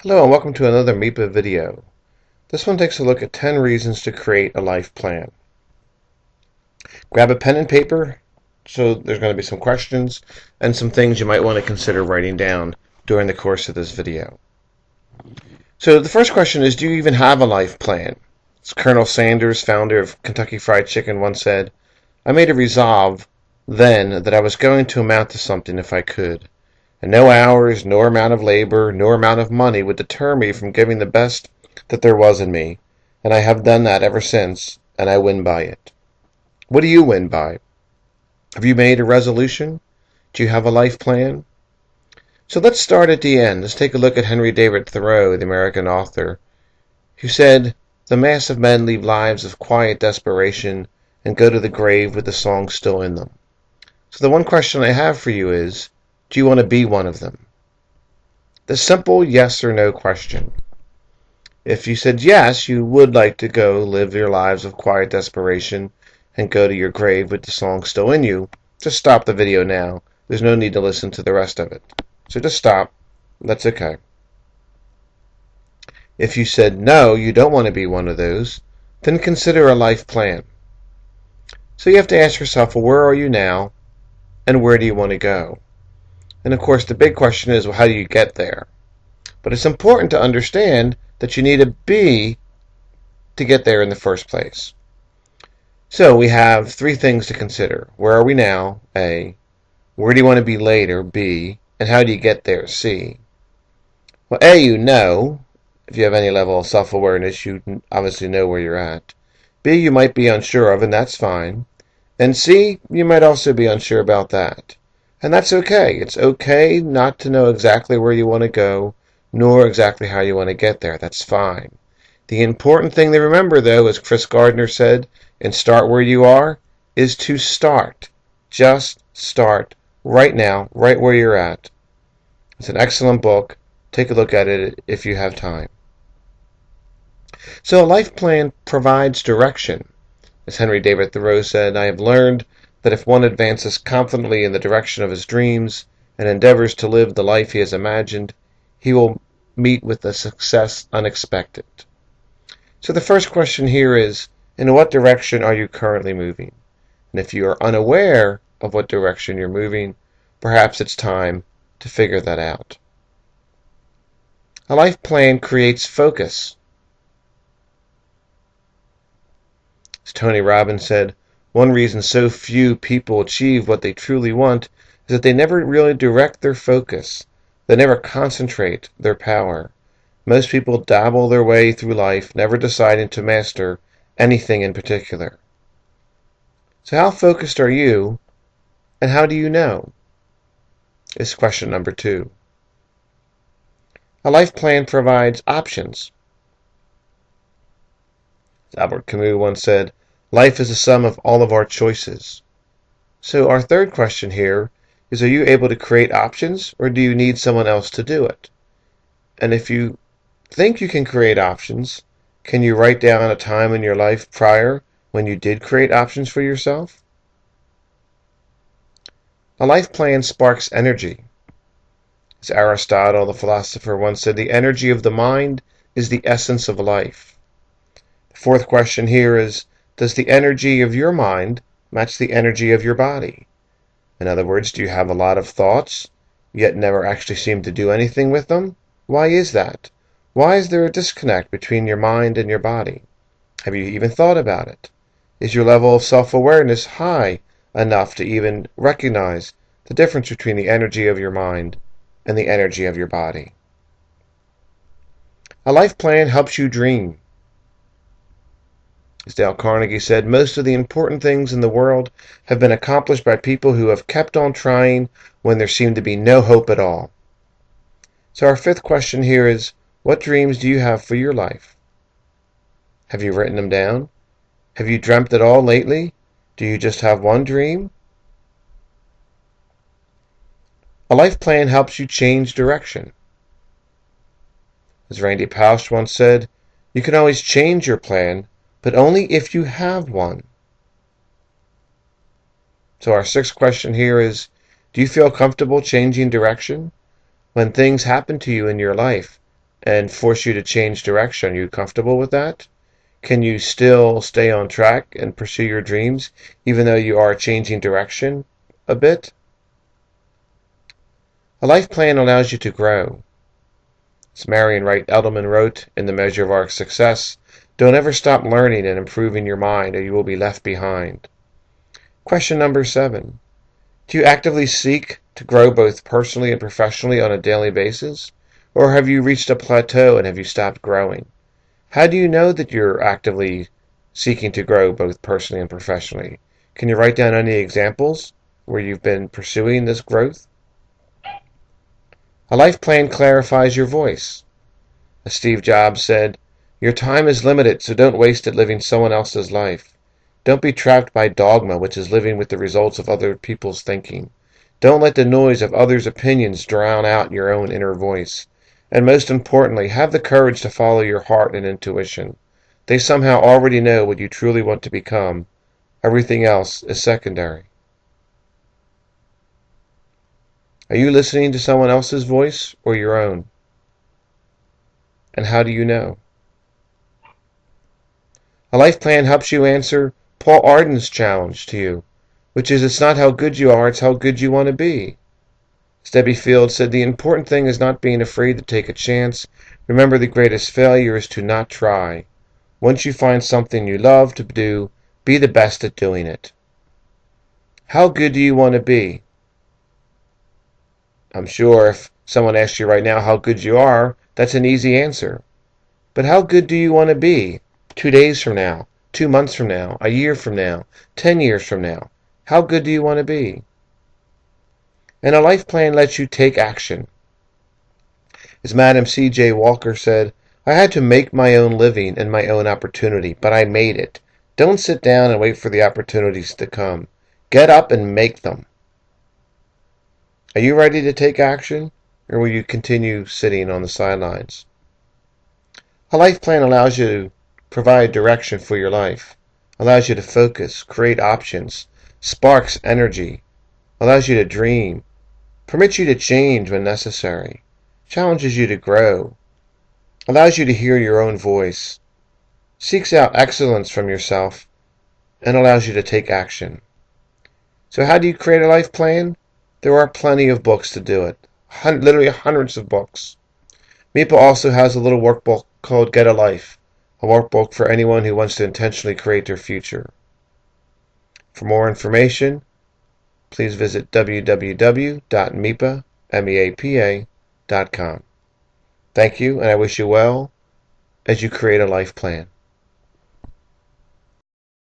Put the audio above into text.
Hello and welcome to another MEAPA video. This one takes a look at 10 reasons to create a life plan. Grab a pen and paper, so there's going to be some questions and some things you might want to consider writing down during the course of this video. So the first question is, do you even have a life plan? As Colonel Sanders, founder of Kentucky Fried Chicken, once said, "I made a resolve then that I was going to amount to something if I could. And no hours, nor amount of labor, nor amount of money would deter me from giving the best that there was in me, and I have done that ever since, and I win by it." What do you win by? Have you made a resolution? Do you have a life plan? So let's start at the end. Let's take a look at Henry David Thoreau, the American author, who said, "The mass of men lead lives of quiet desperation and go to the grave with the song still in them." So the one question I have for you is, do you want to be one of them? The simple yes or no question. If you said yes, you would like to go live your lives of quiet desperation and go to your grave with the song still in you, just stop the video now. There's no need to listen to the rest of it. So just stop. That's okay. If you said no, you don't want to be one of those, then consider a life plan. So you have to ask yourself, well, where are you now, and where do you want to go? And of course, the big question is, well, how do you get there? But it's important to understand that you need a B to get there in the first place. So we have three things to consider. Where are we now? A. Where do you want to be later? B. And how do you get there? C. Well, A, you know. If you have any level of self-awareness, you obviously know where you're at. B, you might be unsure of, and that's fine. And C, you might also be unsure about that. And that's okay. It's okay not to know exactly where you want to go, nor exactly how you want to get there. That's fine. The important thing to remember, though, as Chris Gardner said in Start Where You Are, is to start. Just start right now, right where you're at. It's an excellent book. Take a look at it if you have time. So a life plan provides direction. As Henry David Thoreau said, "I have learned that if one advances confidently in the direction of his dreams and endeavors to live the life he has imagined, he will meet with a success unexpected." So the first question here is, in what direction are you currently moving? And if you are unaware of what direction you're moving, perhaps it's time to figure that out. A life plan creates focus. As Tony Robbins said, one reason so few people achieve what they truly want is that they never really direct their focus. They never concentrate their power. Most people dabble their way through life, never deciding to master anything in particular. So how focused are you, and how do you know? Is question number 2. A life plan provides options. As Albert Camus once said, "Life is the sum of all of our choices." So our third question here is, are you able to create options, or do you need someone else to do it? And if you think you can create options, can you write down a time in your life prior when you did create options for yourself? A life plan sparks energy. As Aristotle, the philosopher, once said, "The energy of the mind is the essence of life." The fourth question here is, does the energy of your mind match the energy of your body? In other words, do you have a lot of thoughts, yet never actually seem to do anything with them? Why is that? Why is there a disconnect between your mind and your body? Have you even thought about it? Is your level of self-awareness high enough to even recognize the difference between the energy of your mind and the energy of your body? A life plan helps you dream. As Dale Carnegie said, most of the important things in the world have been accomplished by people who have kept on trying when there seemed to be no hope at all. So our fifth question here is, what dreams do you have for your life? Have you written them down? Have you dreamt at all lately? Do you just have one dream? A life plan helps you change direction. As Randy Pausch once said, you can always change your plan, but only if you have one. So our sixth question here is, do you feel comfortable changing direction? When things happen to you in your life and force you to change direction. Are you comfortable with that? Can you still stay on track and pursue your dreams even though you are changing direction a bit? A life plan allows you to grow. As Marion Wright Edelman wrote in The Measure of Our Success, don't ever stop learning and improving your mind or you will be left behind. Question number 7. Do you actively seek to grow both personally and professionally on a daily basis? Or have you reached a plateau and have you stopped growing? How do you know that you're actively seeking to grow both personally and professionally? Can you write down any examples where you've been pursuing this growth? A life plan clarifies your voice. As Steve Jobs said, your time is limited, so don't waste it living someone else's life. Don't be trapped by dogma, which is living with the results of other people's thinking. Don't let the noise of others' opinions drown out your own inner voice. And most importantly, have the courage to follow your heart and intuition. They somehow already know what you truly want to become. Everything else is secondary. Are you listening to someone else's voice or your own? And how do you know? A life plan helps you answer Paul Arden's challenge to you, which is it's not how good you are, it's how good you want to be. As Debbie Field said, the important thing is not being afraid to take a chance. Remember, the greatest failure is to not try. Once you find something you love to do, be the best at doing it. How good do you want to be? I'm sure if someone asks you right now how good you are, that's an easy answer. But how good do you want to be 2 days from now, 2 months from now, a year from now, 10 years from now? How good do you want to be? And a life plan lets you take action. As Madam C.J. Walker said, I had to make my own living and my own opportunity, but I made it. Don't sit down and wait for the opportunities to come. Get up and make them. Are you ready to take action, or will you continue sitting on the sidelines? A life plan allows you to provide direction for your life, allows you to focus, create options, sparks energy, allows you to dream, permits you to change when necessary, challenges you to grow, allows you to hear your own voice, seeks out excellence from yourself, and allows you to take action. So how do you create a life plan? There are plenty of books to do it, literally hundreds of books. MEAPA also has a little workbook called Get a Life, a workbook for anyone who wants to intentionally create their future. For more information, please visit www.meapa.com. Thank you, and I wish you well as you create a life plan.